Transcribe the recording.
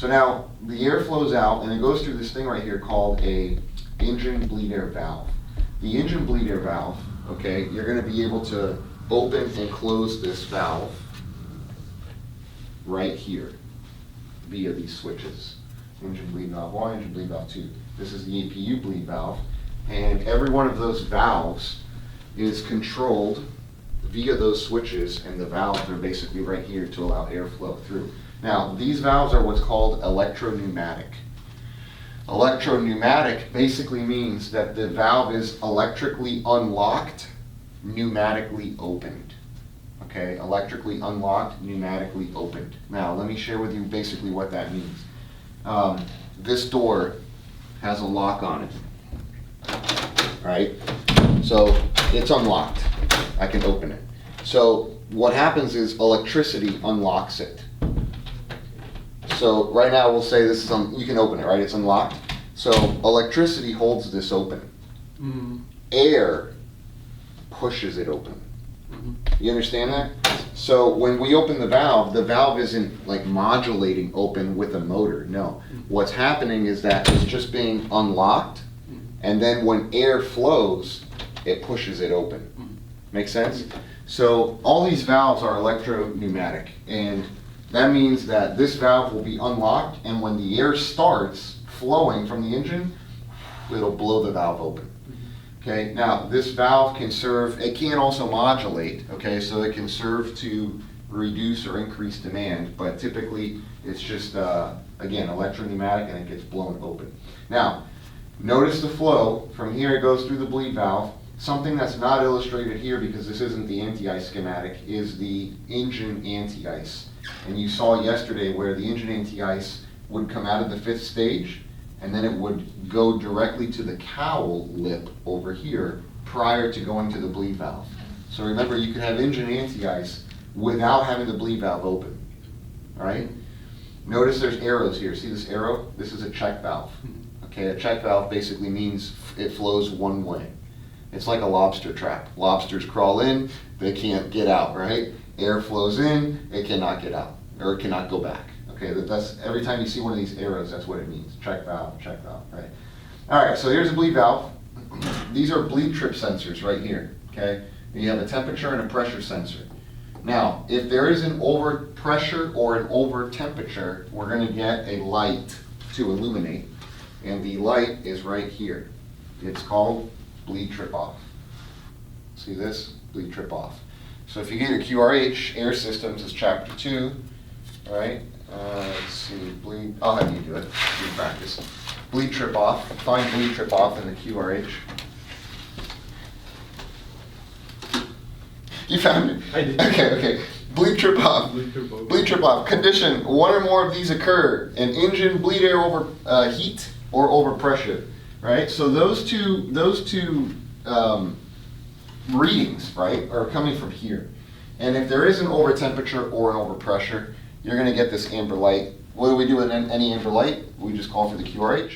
So now the air flows out and it goes through this thing right here called a engine bleed air valve. The engine bleed air valve, okay, you're going to be able to open and close this valve right here via these switches. Engine bleed valve 1, engine bleed valve 2. This is the APU bleed valve, and every one of those valves is controlled via those switches, and the valves are basically right here to allow airflow through. Now, these valves are what's called electropneumatic. Electropneumatic basically means that the valve is electrically unlocked, pneumatically opened. Okay, electrically unlocked, pneumatically opened. Now, let me share with you basically what that means. This door has a lock on it, right? So it's unlocked. I can open it. So what happens is electricity unlocks it. So right now we'll say this is you can open it, right? It's unlocked. So electricity holds this open. Mm-hmm. Air pushes it open. Mm-hmm. You understand that? So when we open the valve isn't like modulating open with a motor. No. What's happening is that it's just being unlocked, and then when air flows, it pushes it open. Make sense? So all these valves are electropneumatic, and that means that this valve will be unlocked, and when the air starts flowing from the engine, it'll blow the valve open. Okay, now this valve can serve, it can also modulate, okay, so it can serve to reduce or increase demand, but typically it's just, again, electropneumatic, and it gets blown open. Now, notice the flow. From here it goes through the bleed valve. Something that's not illustrated here, because this isn't the anti-ice schematic, is the engine anti-ice. And you saw yesterday where the engine anti-ice would come out of the 5th stage, and then it would go directly to the cowl lip over here prior to going to the bleed valve. So remember, you can have engine anti-ice without having the bleed valve open. All right? Notice there's arrows here. See this arrow? This is a check valve. Okay, a check valve basically means it flows one way. It's like a lobster trap. Lobsters crawl in, they can't get out, right? Air flows in, it cannot get out, or it cannot go back. Okay, that's every time you see one of these arrows, that's what it means. Check valve, right? All right, so here's a bleed valve. These are bleed trip sensors right here, okay? You have a temperature and a pressure sensor. Now, if there is an over pressure or an over temperature, we're gonna get a light to illuminate, and the light is right here. It's called bleed trip off. See this? Bleed trip off. So if you get your QRH, air systems is chapter 2, all right? Let's see, bleed, I'll have you do it, you practice. Bleed trip off, find bleed trip off in the QRH. You found it? I did. Okay. Bleed trip off. Bleed trip off. Condition, one or more of these occur. An engine bleed air over heat or over pressure, right? So those two readings, right, are coming from here. And if there is an over temperature or an over pressure, you're gonna get this amber light. What do we do with any amber light? We just call for the QRH.